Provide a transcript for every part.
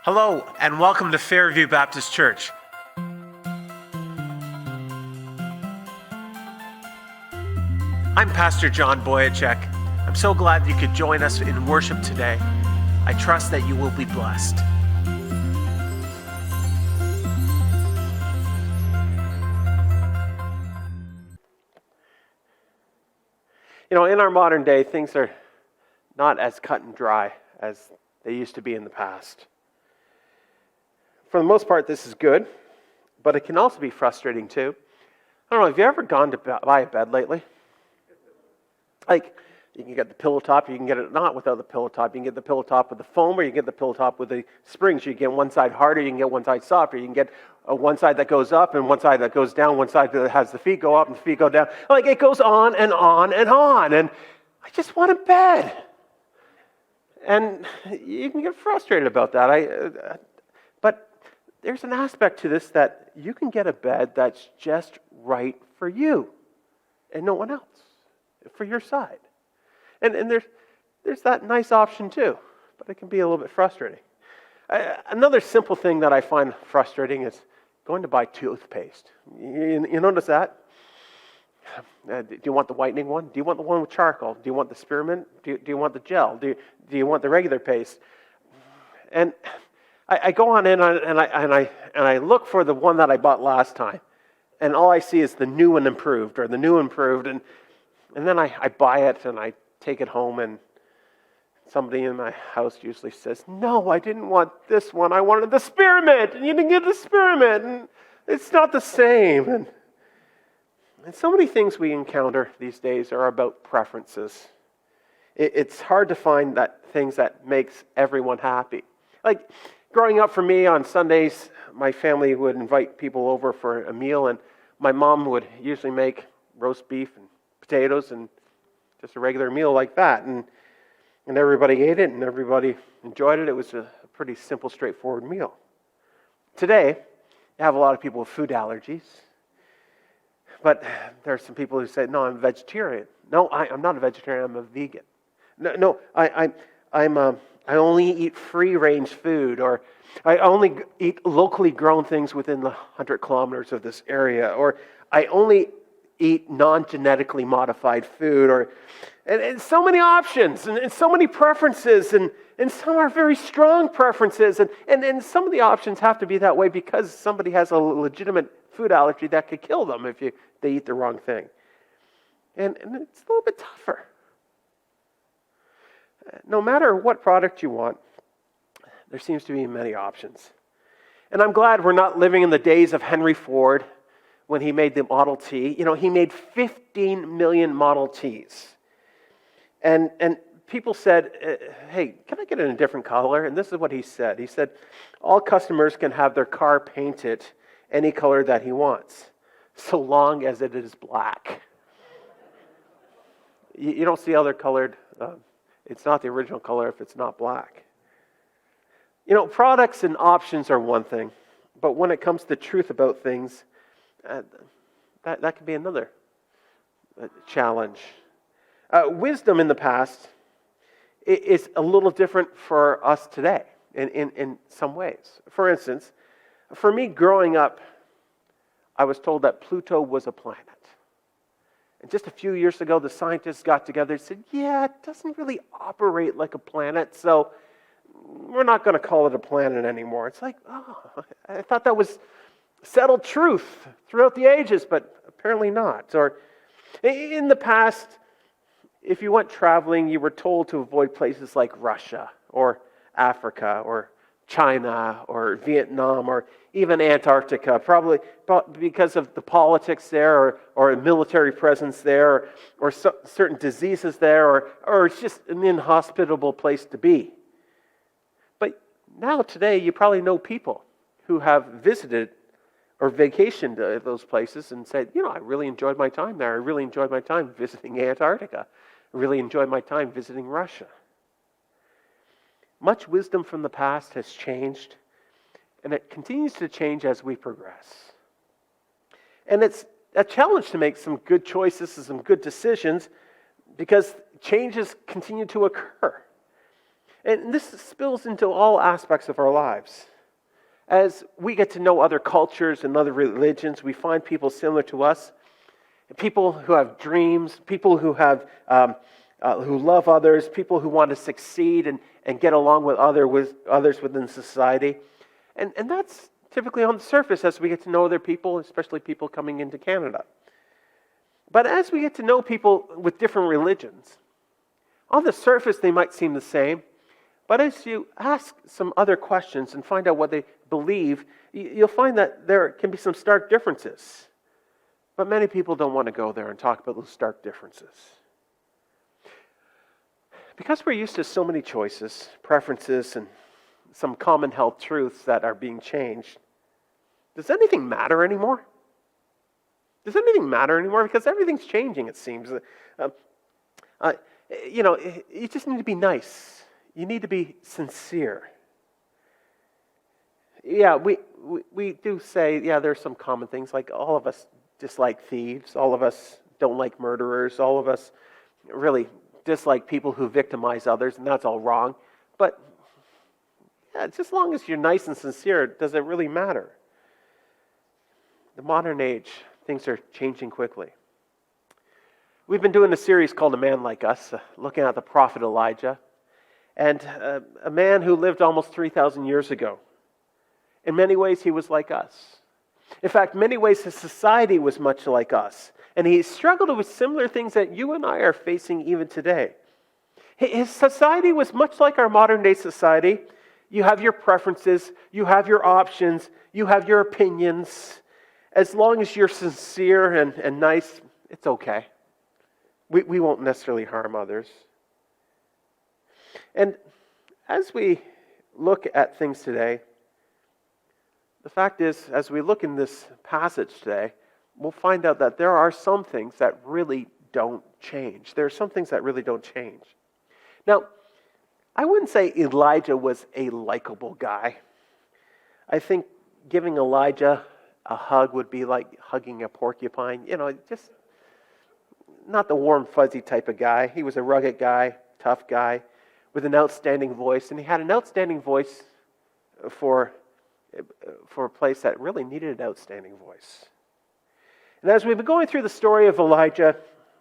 Hello, and welcome to Fairview Baptist Church. I'm Pastor John Boyachek. I'm so glad you could join us in worship today. I trust that you will be blessed. In our modern day, things are not as cut and dry as they used to be in the past. For the most part, this is good, but it can also be frustrating too. I don't know, have you ever gone to buy a bed lately? Like, you can get the pillow top, you can get it not without the pillow top. You can get the pillow top with the foam, or you can get the pillow top with the springs. You can get one side harder, you can get one side softer. You can get one side that goes up and one side that goes down, one side that has the feet go up and the feet go down. Like, it goes on and on and on. And I just want a bed. And you can get frustrated about that. But there's an aspect to this that you can get a bed that's just right for you and no one else, for your side. And there's that nice option too, but it can be a little bit frustrating. Another simple thing that I find frustrating is going to buy toothpaste. You notice that? Do you want the whitening one? Do you want the one with charcoal? Do you want the spearmint? Do you want the gel? Do you want the regular paste? And I go on in and I look for the one that I bought last time, and all I see is the new and improved, or the new improved, and then I buy it and I take it home, and somebody in my house usually says, "No, I didn't want this one. I wanted the spearmint, and you didn't get the spearmint, and it's not the same." And so many things we encounter these days are about preferences. It's hard to find that things that makes everyone happy. Like growing up for me on Sundays, my family would invite people over for a meal, and my mom would usually make roast beef and potatoes and just a regular meal like that. And everybody ate it and everybody enjoyed it. It was a pretty simple, straightforward meal. Today, you have a lot of people with food allergies. But there are some people who say, "No, I'm a vegetarian." No, I'm not a vegetarian. I'm a vegan. No, I only eat free-range food, or I only eat locally grown things within the 100 kilometers of this area, or I only eat non-genetically modified food, and so many options, and so many preferences, and some are very strong preferences, and some of the options have to be that way because somebody has a legitimate food allergy that could kill them if they eat the wrong thing. And it's a little bit tougher. No matter what product you want, there seems to be many options. And I'm glad we're not living in the days of Henry Ford when he made the Model T. He made 15 million Model Ts. And people said, "Hey, can I get it in a different color?" And this is what he said. He said, "All customers can have their car painted any color that he wants, so long as it is black." You don't see other colored, it's not the original color if it's not black. Products and options are one thing, but when it comes to truth about things, that can be another challenge. Wisdom in the past is a little different for us today in some ways. For instance, for me growing up, I was told that Pluto was a planet. And just a few years ago, the scientists got together and said, "Yeah, it doesn't really operate like a planet, so we're not going to call it a planet anymore." It's like, oh, I thought that was settled truth throughout the ages, but apparently not. Or in the past, if you went traveling, you were told to avoid places like Russia or Africa or China or Vietnam or even Antarctica, probably because of the politics there, or a military presence there, or certain diseases there, or it's just an inhospitable place to be. But now today, you probably know people who have visited or vacationed at those places and said, "I really enjoyed my time there. I really enjoyed my time visiting Antarctica. I really enjoyed my time visiting Russia." Much wisdom from the past has changed, and it continues to change as we progress. And it's a challenge to make some good choices and some good decisions because changes continue to occur. And this spills into all aspects of our lives. As we get to know other cultures and other religions, we find people similar to us, people who have dreams, people who who love others, people who want to succeed and get along with others within society. And that's typically on the surface as we get to know other people, especially people coming into Canada. But as we get to know people with different religions, on the surface they might seem the same, but as you ask some other questions and find out what they believe, you'll find that there can be some stark differences. But many people don't want to go there and talk about those stark differences. Because we're used to so many choices, preferences, and some common held truths that are being changed, does anything matter anymore? Does anything matter anymore? Because everything's changing, it seems. You just need to be nice. You need to be sincere. Yeah, we do say, there's some common things, like all of us dislike thieves, all of us don't like murderers, all of us really dislike people who victimize others, and that's all wrong. But just as long as you're nice and sincere, does it really matter? The modern age, things are changing quickly. We've been doing a series called A Man Like Us, looking at the prophet Elijah, and a man who lived almost 3,000 years ago. In many ways, he was like us. In fact, in many ways, his society was much like us. And he struggled with similar things that you and I are facing even today. His society was much like our modern day society. You have your preferences, you have your options, you have your opinions. As long as you're sincere and nice, it's okay. We won't necessarily harm others. And as we look at things today, the fact is, as we look in this passage today, we'll find out that there are some things that really don't change. There are some things that really don't change. Now, I wouldn't say Elijah was a likable guy. I think giving Elijah a hug would be like hugging a porcupine. Just not the warm, fuzzy type of guy. He was a rugged guy, tough guy, with an outstanding voice. And he had an outstanding voice for a place that really needed an outstanding voice. And as we've been going through the story of Elijah,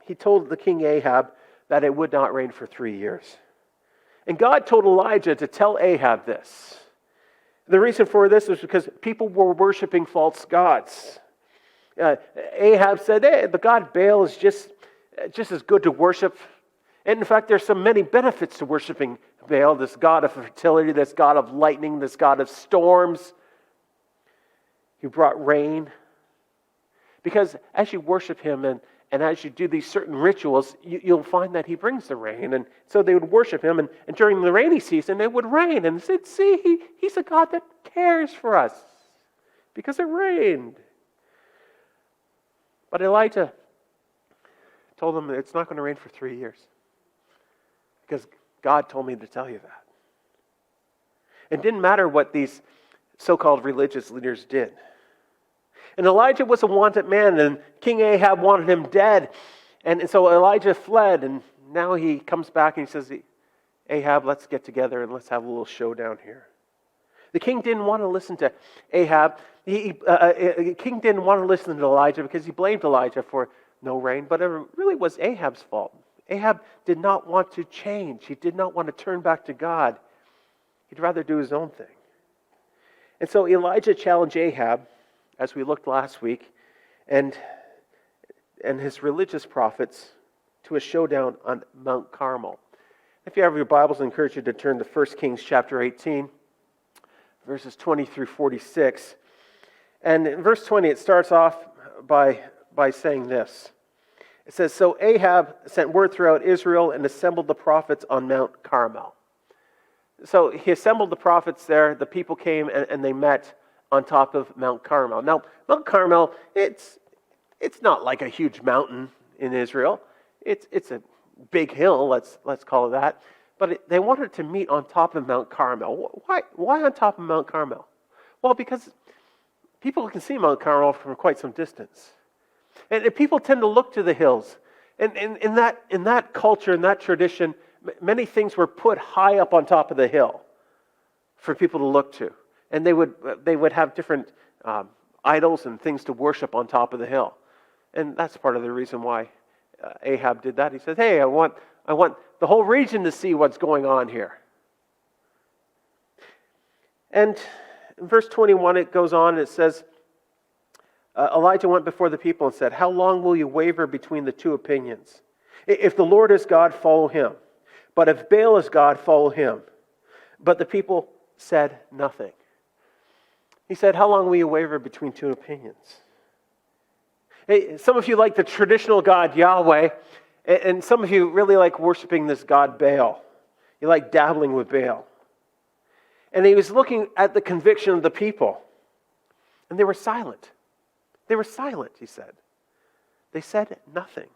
he told the king Ahab that it would not rain for 3 years. And God told Elijah to tell Ahab this. The reason for this was because people were worshiping false gods. Ahab said, hey, the god Baal is just as good to worship. And in fact, there's so many benefits to worshiping Baal, this god of fertility, this god of lightning, this god of storms. He brought rain. Because as you worship him and as you do these certain rituals, you'll find that he brings the rain. And so they would worship him. And during the rainy season, it would rain. And they said, see, he's a God that cares for us because it rained. But Elijah told them it's not going to rain for 3 years because God told me to tell you that. It didn't matter what these so-called religious leaders did. And Elijah was a wanted man, and King Ahab wanted him dead. And so Elijah fled, and now he comes back and he says, Ahab, let's get together and let's have a little showdown here. The king didn't want to listen to Ahab. The king didn't want to listen to Elijah because he blamed Elijah for no rain, but it really was Ahab's fault. Ahab did not want to change. He did not want to turn back to God. He'd rather do his own thing. And so Elijah challenged Ahab, as we looked last week, and his religious prophets to a showdown on Mount Carmel. If you have your Bibles, I encourage you to turn to 1 Kings chapter 18, verses 20 through 46. And in verse 20, it starts off by saying this. It says, so Ahab sent word throughout Israel and assembled the prophets on Mount Carmel. So he assembled the prophets there. The people came and they met on top of Mount Carmel. Now, Mount Carmel, it's not like a huge mountain in Israel. It's a big hill, let's call it that. But they wanted to meet on top of Mount Carmel. Why on top of Mount Carmel? Well, because people can see Mount Carmel from quite some distance. And people tend to look to the hills. And in that culture, in that tradition, Many things were put high up on top of the hill for people to look to. And they would have different idols and things to worship on top of the hill. And that's part of the reason why Ahab did that. He said, hey, I want the whole region to see what's going on here. And in verse 21, it goes on and it says, Elijah went before the people and said, how long will you waver between the two opinions? If the Lord is God, follow him. But if Baal is God, follow him. But the people said nothing. He said, how long will you waver between two opinions? Hey, some of you like the traditional God Yahweh, and some of you really like worshiping this God Baal. You like dabbling with Baal. And he was looking at the conviction of the people, and they were silent. They were silent, he said. They said nothing.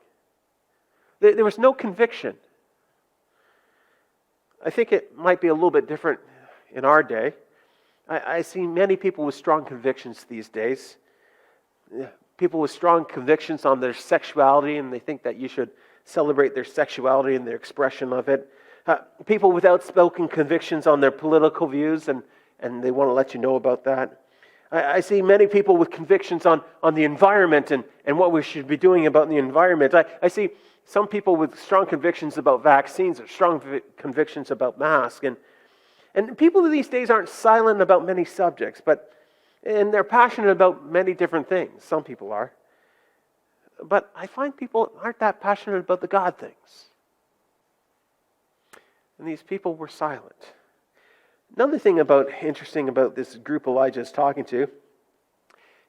There was no conviction. I think it might be a little bit different in our day. I see many people with strong convictions these days. People with strong convictions on their sexuality, and they think that you should celebrate their sexuality and their expression of it. People with outspoken convictions on their political views, and they want to let you know about that. I see many people with convictions on the environment and what we should be doing about the environment. I see some people with strong convictions about vaccines or strong convictions about masks. And people these days aren't silent about many subjects, and they're passionate about many different things. Some people are. But I find people aren't that passionate about the God things. And these people were silent. Another thing interesting about this group Elijah is talking to,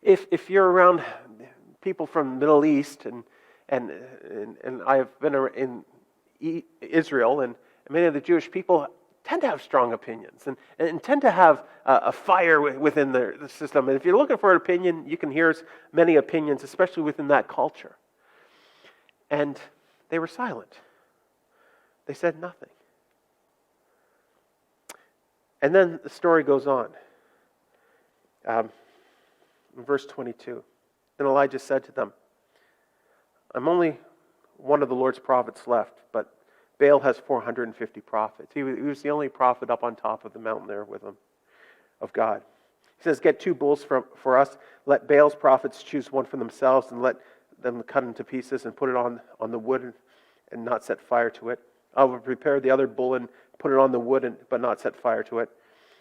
if you're around people from the Middle East, and I've been in Israel, and many of the Jewish people tend to have strong opinions and tend to have a fire within the system. And if you're looking for an opinion, you can hear many opinions, especially within that culture. And they were silent. They said nothing. And then the story goes on. In verse 22, then Elijah said to them, I'm only one of the Lord's prophets left, but Baal has 450 prophets. He was the only prophet up on top of the mountain there with him, of God. He says, get 2 bulls for us. Let Baal's prophets choose one for themselves and let them cut into pieces and put it on the wood and not set fire to it. I will prepare the other bull and put it on the wood but not set fire to it.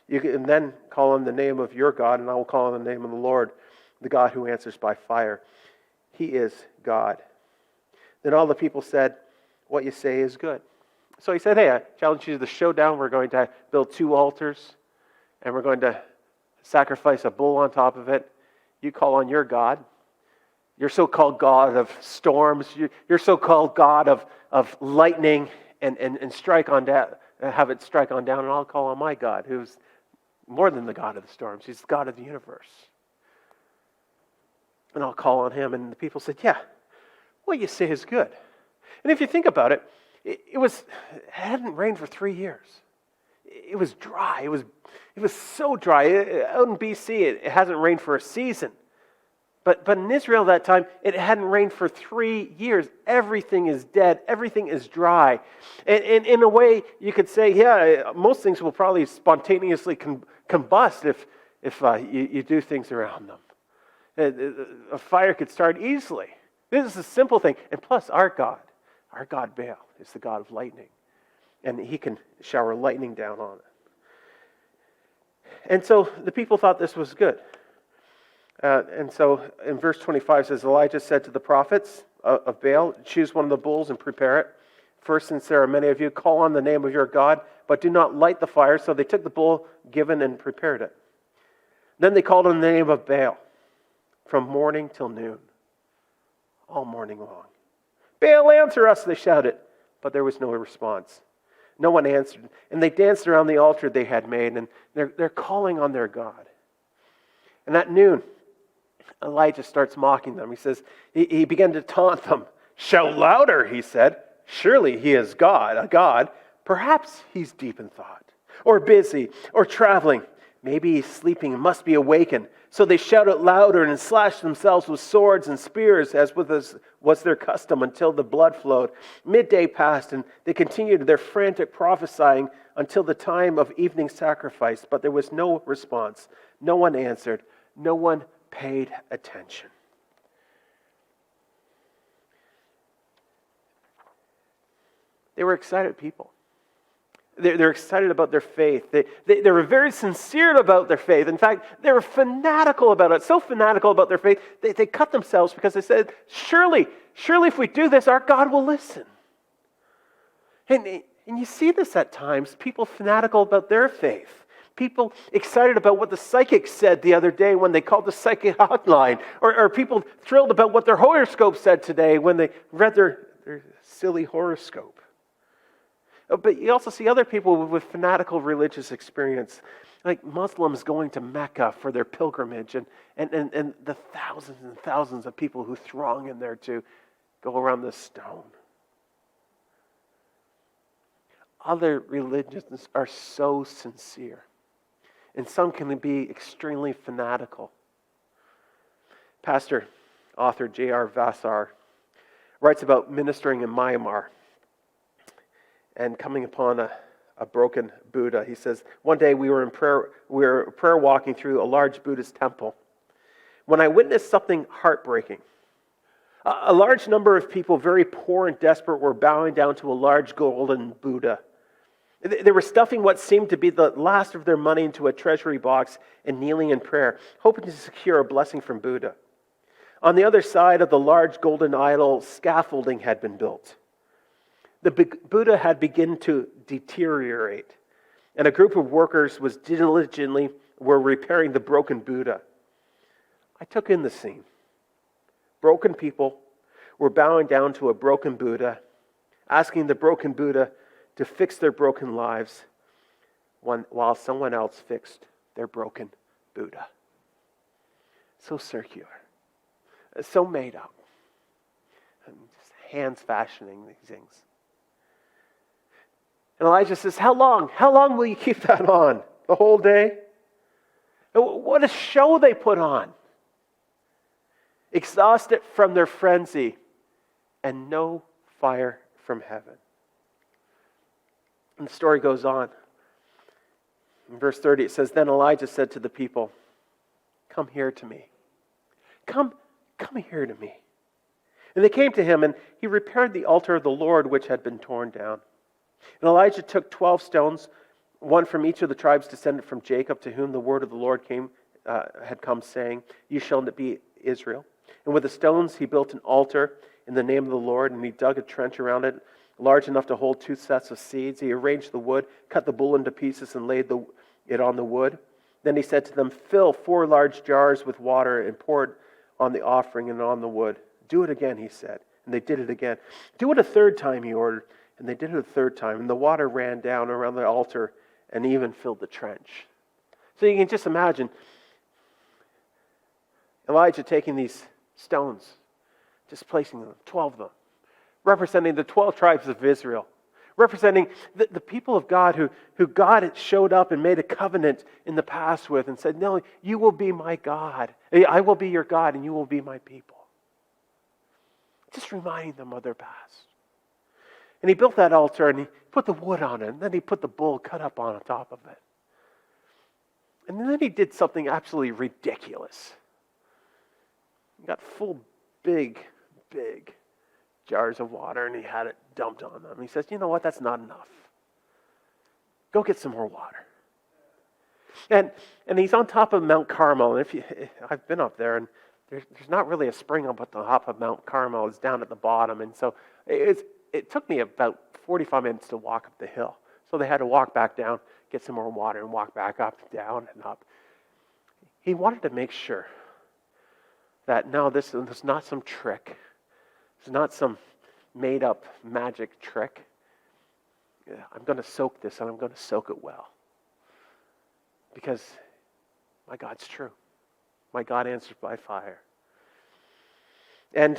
You can then call on the name of your God, and I will call on the name of the Lord, the God who answers by fire. He is God. Then all the people said, what you say is good. So he said, hey, I challenge you to the showdown. We're going to build 2 altars, and we're going to sacrifice a bull on top of it. You call on your God, your so-called God of storms, your so-called God of lightning, and strike on down, have it strike on down, and I'll call on my God, who's more than the God of the storms. He's the God of the universe. And I'll call on him. And the people said, yeah, what you say is good. And if you think about it, it hadn't rained for 3 years. It was dry. It was so dry. Out in BC, it hasn't rained for a season. But in Israel that time, it hadn't rained for 3 years. Everything is dead. Everything is dry. And in a way, you could say, yeah, most things will probably spontaneously combust if you do things around them. A fire could start easily. This is a simple thing. And plus, our God Baal, is the God of lightning. And he can shower lightning down on it. And so the people thought this was good. And so in verse 25 it says, Elijah said to the prophets of Baal, choose one of the bulls and prepare it. First, since there are many of you, call on the name of your God, but do not light the fire. So they took the bull given and prepared it. Then they called on the name of Baal from morning till noon, all morning long. Baal, answer us, they shouted. But there was no response. No one answered. And they danced around the altar they had made, and they're calling on their God. And at noon, Elijah starts mocking them. He says, he began to taunt them. Shout louder, he said. Surely he is God, a God. Perhaps he's deep in thought, or busy, or traveling. Maybe he's sleeping and must be awakened. So they shouted louder and slashed themselves with swords and spears, as was their custom, until the blood flowed. Midday passed, and they continued their frantic prophesying until the time of evening sacrifice. But there was no response. No one answered. No one paid attention. They were excited people. They're excited about their faith. They were very sincere about their faith. In fact, they were fanatical about it. So fanatical about their faith, they cut themselves because they said, surely if we do this, our God will listen. And you see this at times, people fanatical about their faith. People excited about what the psychic said the other day when they called the psychic hotline. Or people thrilled about what their horoscope said today when they read their silly horoscope. But you also see other people with fanatical religious experience, like Muslims going to Mecca for their pilgrimage, and the thousands and thousands of people who throng in there to go around the stone. Other religions are so sincere, and some can be extremely fanatical. Pastor, author J.R. Vassar writes about ministering in Myanmar and coming upon a broken Buddha. He says, one day we were prayer walking through a large Buddhist temple when I witnessed something heartbreaking. A large number of people, very poor and desperate, were bowing down to a large golden Buddha. They were stuffing what seemed to be the last of their money into a treasury box and kneeling in prayer, hoping to secure a blessing from Buddha. On the other side of the large golden idol, scaffolding had been built. The Buddha had begun to deteriorate, and a group of workers were repairing the broken Buddha. I took in the scene. Broken people were bowing down to a broken Buddha, asking the broken Buddha to fix their broken lives while someone else fixed their broken Buddha. So circular, so made up, and just hands fashioning these things. And Elijah says, how long? How long will you keep that on? The whole day? What a show they put on. Exhausted from their frenzy and no fire from heaven. And the story goes on. In verse 30 it says, then Elijah said to the people, come here to me. Come here to me. And they came to him, and he repaired the altar of the Lord which had been torn down. And Elijah took 12 stones, one from each of the tribes descended from Jacob, to whom the word of the Lord had come, saying, you shall be Israel. And with the stones he built an altar in the name of the Lord, and he dug a trench around it, large enough to hold 2 sets of seeds. He arranged the wood, cut the bull into pieces, and laid it on the wood. Then he said to them, fill 4 large jars with water and pour it on the offering and on the wood. Do it again, he said. And they did it again. Do it a third time, he ordered. And they did it a third time, and the water ran down around the altar and even filled the trench. So you can just imagine Elijah taking these stones, just placing them, 12 of them, representing the 12 tribes of Israel, representing the people of God who God had showed up and made a covenant in the past with and said, no, you will be my God. I will be your God, and you will be my people. Just reminding them of their past. And he built that altar, and he put the wood on it, and then he put the bull cut up on top of it. And then he did something absolutely ridiculous. He got full big jars of water, and he had it dumped on them. He says, you know what, that's not enough. Go get some more water. And he's on top of Mount Carmel, and I've been up there, and there's not really a spring up at the top of Mount Carmel. It's down at the bottom, and so it took me about 45 minutes to walk up the hill. So they had to walk back down, get some more water, and walk back up, down, and up. He wanted to make sure that, no, this is not some trick. It's not some made-up magic trick. I'm going to soak this, and I'm going to soak it well. Because my God's true. My God answers by fire. And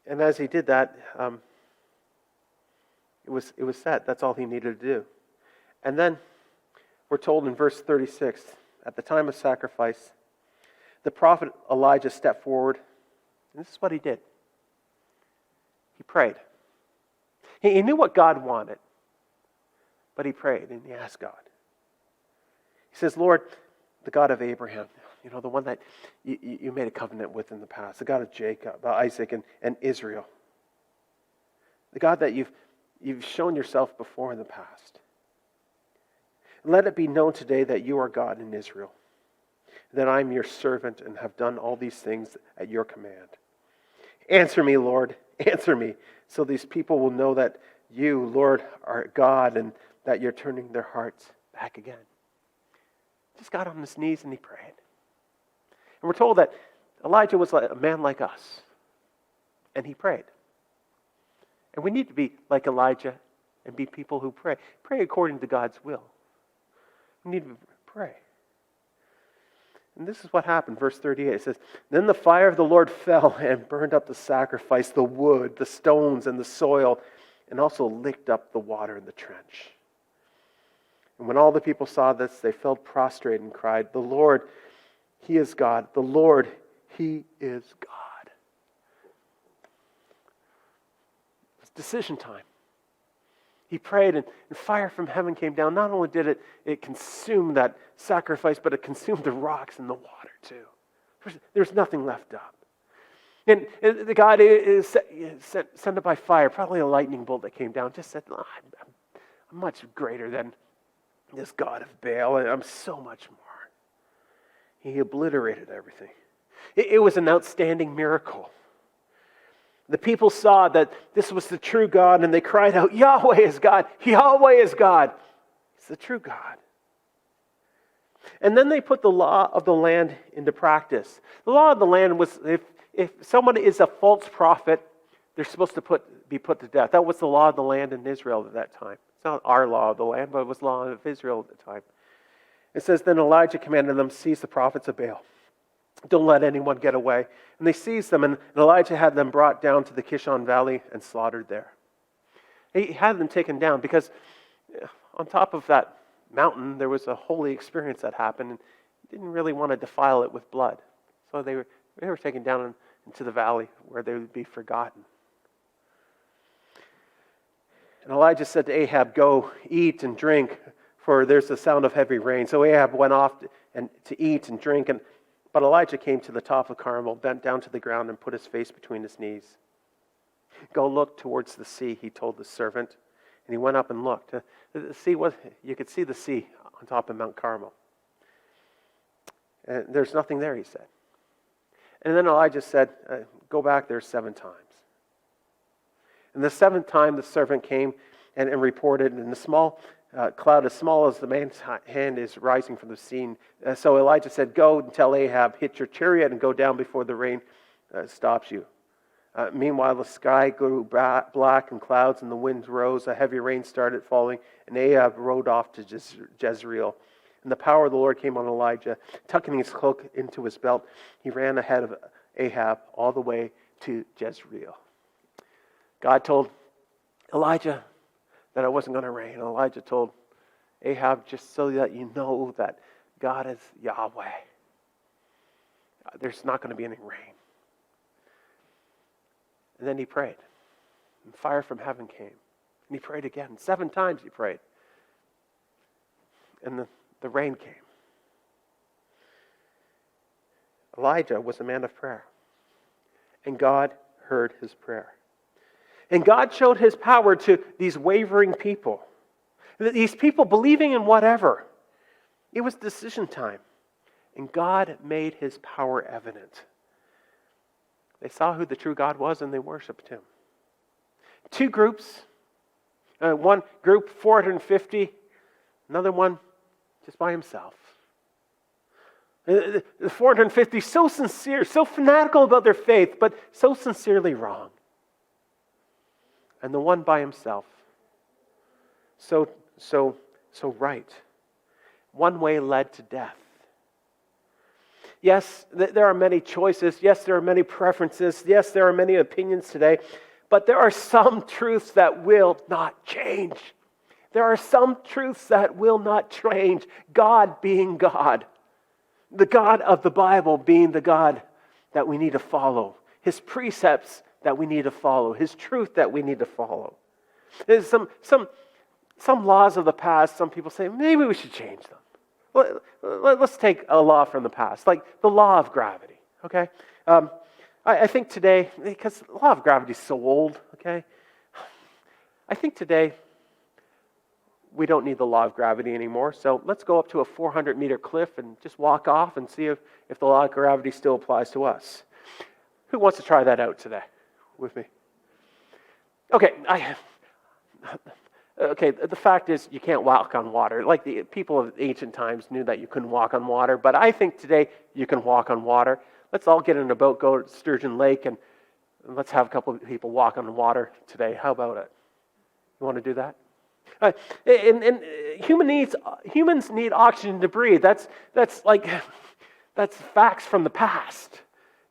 as he did that, it was set. That's all he needed to do. And then we're told in verse 36, at the time of sacrifice, the prophet Elijah stepped forward, and this is what he did. He prayed. He knew what God wanted, but he prayed and he asked God. He says, Lord, the God of Abraham, the one that you made a covenant with in the past, the God of Jacob, Isaac, and Israel, the God that you've shown yourself before in the past. Let it be known today that you are God in Israel, that I am your servant and have done all these things at your command. Answer me, Lord, answer me, so these people will know that you, Lord, are God and that you're turning their hearts back again. Just got on his knees and he prayed. And we're told that Elijah was like a man like us, and he prayed. And we need to be like Elijah and be people who pray. Pray according to God's will. We need to pray. And this is what happened, verse 38. It says, Then the fire of the Lord fell and burned up the sacrifice, the wood, the stones, and the soil, and also licked up the water in the trench. And when all the people saw this, they fell prostrate and cried, The Lord, He is God. The Lord, He is God. It's decision time. He prayed and fire from heaven came down. Not only did it consume that sacrifice, but it consumed the rocks and the water too. There's nothing left up. And the God is sent it by fire, probably a lightning bolt that came down, just said, I'm much greater than this God of Baal, and I'm so much more. He obliterated everything. It was an outstanding miracle. The people saw that this was the true God, and they cried out, Yahweh is God! Yahweh is God! It's the true God. And then they put the law of the land into practice. The law of the land was, if someone is a false prophet, they're supposed to be put to death. That was the law of the land in Israel at that time. It's not our law of the land, but it was the law of Israel at the time. It says, Then Elijah commanded them, Seize the prophets of Baal. Don't let anyone get away. And they seized them, and Elijah had them brought down to the Kishon Valley and slaughtered there. He had them taken down because on top of that mountain, there was a holy experience that happened, and he didn't really want to defile it with blood. So they were taken down into the valley where they would be forgotten. And Elijah said to Ahab, Go, eat and drink, for there's the sound of heavy rain. So Ahab went off to eat and drink, but Elijah came to the top of Carmel, bent down to the ground, and put his face between his knees. Go look towards the sea, he told the servant. And he went up and looked. You could see the sea on top of Mount Carmel. And there's nothing there, he said. And then Elijah said, Go back there 7 times. And the 7th time the servant came and reported, and the small cloud as small as the man's hand is rising from the sea. So Elijah said, Go and tell Ahab, hit your chariot and go down before the rain stops you. Meanwhile, the sky grew black and clouds, and the winds rose. A heavy rain started falling, and Ahab rode off to Jezreel. And the power of the Lord came on Elijah. Tucking his cloak into his belt, he ran ahead of Ahab all the way to Jezreel. God told Elijah that it wasn't going to rain. Elijah told Ahab, just so that you know that God is Yahweh. There's not going to be any rain. And then he prayed. And fire from heaven came. And he prayed again. 7 times he prayed. And the rain came. Elijah was a man of prayer. And God heard his prayer. And God showed his power to these wavering people. These people believing in whatever. It was decision time. And God made his power evident. They saw who the true God was and they worshiped him. 2 groups. One group, 450. Another one, just by himself. The 450, so sincere, so fanatical about their faith, but so sincerely wrong. And the one by himself, so right. One way led to death. Yes, there are many choices. Yes, there are many preferences. Yes, there are many opinions today. But there are some truths that will not change. There are some truths that will not change. God being God. The God of the Bible being the God that we need to follow. His precepts that we need to follow. His truth that we need to follow. There's some laws of the past, some people say, maybe we should change them. Let's take a law from the past, like the law of gravity, okay? I think today, because the law of gravity is so old, okay? I think today we don't need the law of gravity anymore, so let's go up to a 400-meter cliff and just walk off and see if the law of gravity still applies to us. Who wants to try that out today with me? Okay, the fact is you can't walk on water. Like the people of ancient times knew that you couldn't walk on water, but I think today you can walk on water. Let's all get in a boat, go to Sturgeon Lake, and let's have a couple of people walk on the water today. How about it? You want to do that? And humans need oxygen to breathe. That's facts from the past.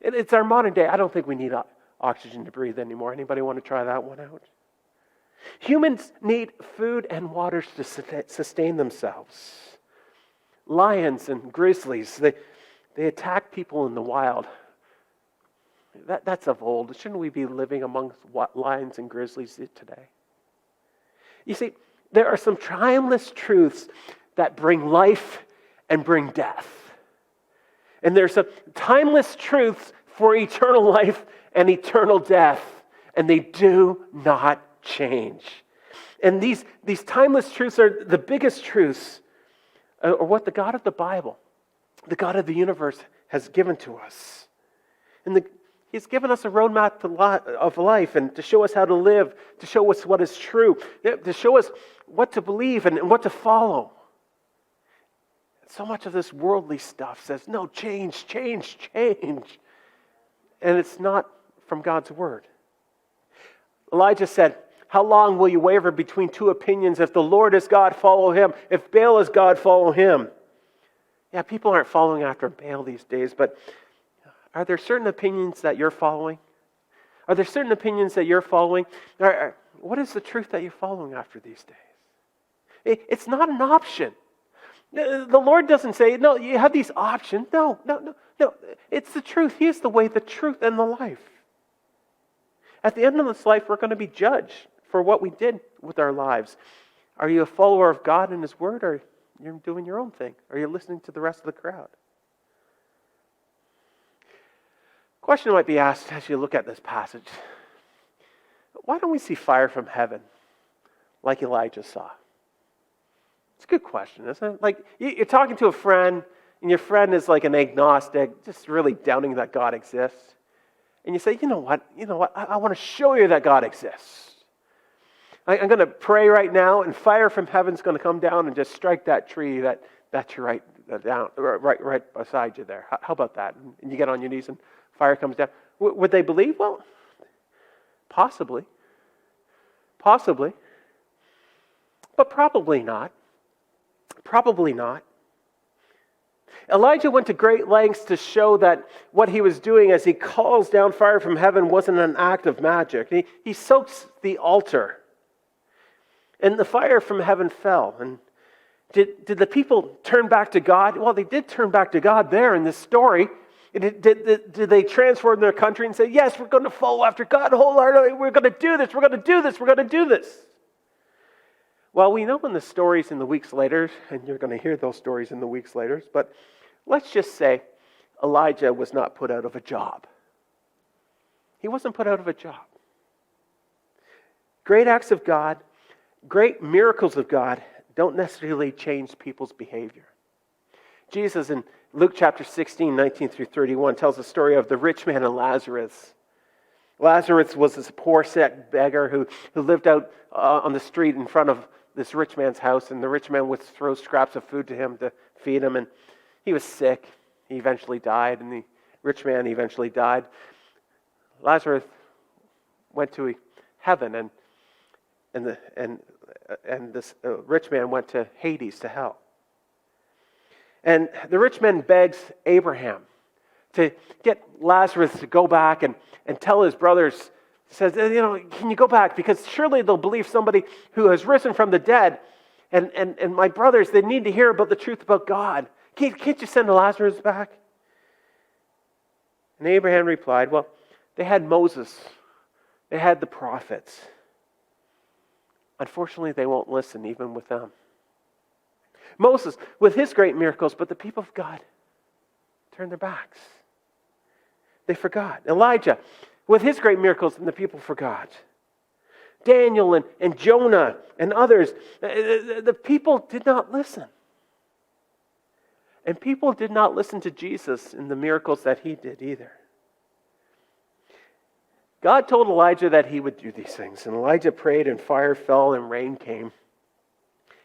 It's our modern day. I don't think we need oxygen to breathe anymore. Anybody want to try that one out? Humans need food and water to sustain themselves. Lions and grizzlies, they attack people in the wild. That's of old. Shouldn't we be living amongst lions and grizzlies today? You see, there are some timeless truths that bring life and bring death. And there's some timeless truths for eternal life and eternal death. And they do not change. And these timeless truths are the biggest truths, or what the God of the Bible, the God of the universe, has given to us. And He's given us a roadmap of life, and to show us how to live, to show us what is true, to show us what to believe and what to follow. So much of this worldly stuff says, no, change. And it's not from God's word. Elijah said, how long will you waver between two opinions? If the Lord is God, follow him. If Baal is God, follow him. Yeah, people aren't following after Baal these days, but are there certain opinions that you're following? Are there certain opinions that you're following? What is the truth that you're following after these days? It's not an option. The Lord doesn't say, no, you have these options. No. It's the truth. He is the way, the truth, and the life. At the end of this life, we're going to be judged for what we did with our lives. Are you a follower of God and His Word, or you're doing your own thing? Are you listening to the rest of the crowd? Question might be asked as you look at this passage. Why don't we see fire from heaven like Elijah saw? It's a good question, isn't it? Like, you're talking to a friend, and your friend is like an agnostic, just really doubting that God exists. And you say, you know what? I want to show you that God exists. I'm going to pray right now, and fire from heaven's going to come down and just strike that tree that's right beside you there. How about that? And you get on your knees and fire comes down. Would they believe? Well, possibly. But probably not. Elijah went to great lengths to show that what he was doing as he calls down fire from heaven wasn't an act of magic. He soaks the altar. And the fire from heaven fell. And did the people turn back to God? Well, they did turn back to God there in this story. Did they transform their country and say, yes, we're going to follow after God wholeheartedly. We're going to do this. We're going to do this. Well, we know in the stories in the weeks later, and you're going to hear those stories in the weeks later, but let's just say Elijah was not put out of a job. He wasn't put out of a job. Great acts of God, great miracles of God don't necessarily change people's behavior. Jesus in Luke chapter 16, 19 through 31 tells the story of the rich man and Lazarus. Lazarus was this poor, sick beggar who lived out on the street in front of this rich man's house, and the rich man would throw scraps of food to him to feed him, and he was sick. He eventually died, and the rich man eventually died. Lazarus went to heaven, and this rich man went to Hades, to hell. And the rich man begs Abraham to get Lazarus to go back and tell his brothers, says, can you go back? Because surely they'll believe somebody who has risen from the dead And my brothers, they need to hear about the truth about God. Can't you send Lazarus back? And Abraham replied, well, they had Moses. They had the prophets. Unfortunately, they won't listen even with them. Moses, with his great miracles, but the people of God turned their backs. They forgot. Elijah, with his great miracles, and the people forgot. Daniel and Jonah and others, the people did not listen. And people did not listen to Jesus in the miracles that he did either. God told Elijah that he would do these things. And Elijah prayed and fire fell and rain came.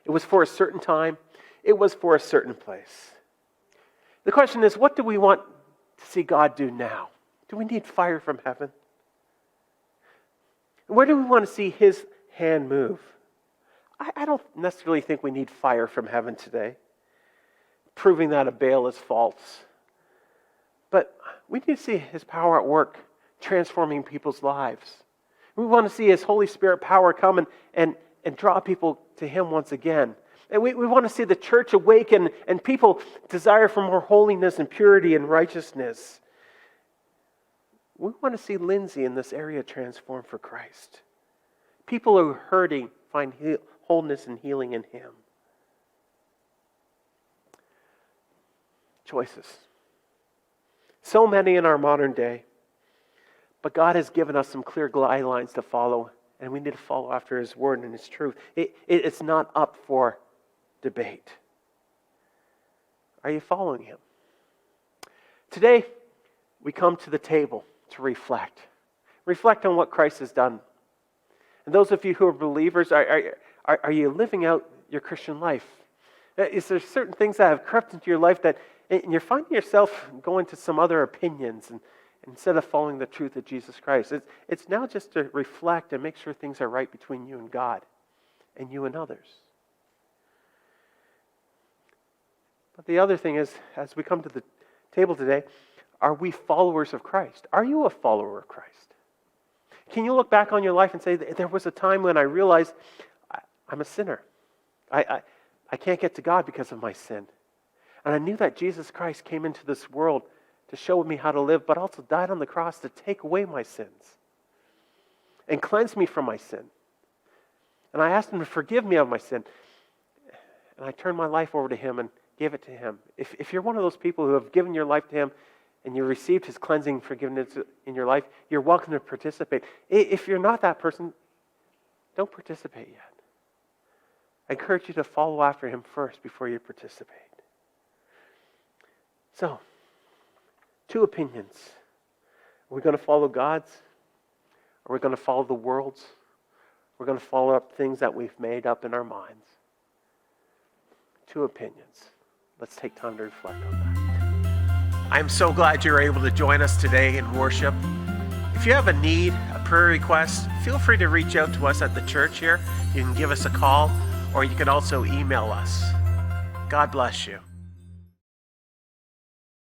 It was for a certain time. It was for a certain place. The question is, what do we want to see God do now? Do we need fire from heaven? Where do we want to see his hand move? I don't necessarily think we need fire from heaven today, proving that a Baal is false. But we need to see his power at work, transforming people's lives. We want to see his Holy Spirit power come and draw people to him once again. And we want to see the church awaken and people desire for more holiness and purity and righteousness. We want to see Lindsay in this area transformed for Christ. People who are hurting find wholeness and healing in him. Choices. So many in our modern day. But God has given us some clear guidelines to follow, and we need to follow after his word and his truth. It's not up for debate. Are you following him? Today, we come to the table to reflect. Reflect on what Christ has done. And those of you who are believers, are you living out your Christian life? Is there certain things that have crept into your life that and you're finding yourself going to some other opinions and instead of following the truth of Jesus Christ? It's now just to reflect and make sure things are right between you and God and you and others. But the other thing is, as we come to the table today, are we followers of Christ? Are you a follower of Christ? Can you look back on your life and say, there was a time when I realized I'm a sinner. I can't get to God because of my sin. And I knew that Jesus Christ came into this world to show me how to live, but also died on the cross to take away my sins and cleanse me from my sin. And I asked him to forgive me of my sin. And I turned my life over to him and gave it to him. If you're one of those people who have given your life to him and you received his cleansing forgiveness in your life, you're welcome to participate. If you're not that person, don't participate yet. I encourage you to follow after him first before you participate. So, two opinions. Are we going to follow God's? Are we going to follow the world's? We're going to follow up things that we've made up in our minds. Two opinions. Let's take time to reflect on that. I'm so glad you're able to join us today in worship. If you have a need, a prayer request, feel free to reach out to us at the church here. You can give us a call, or you can also email us. God bless you.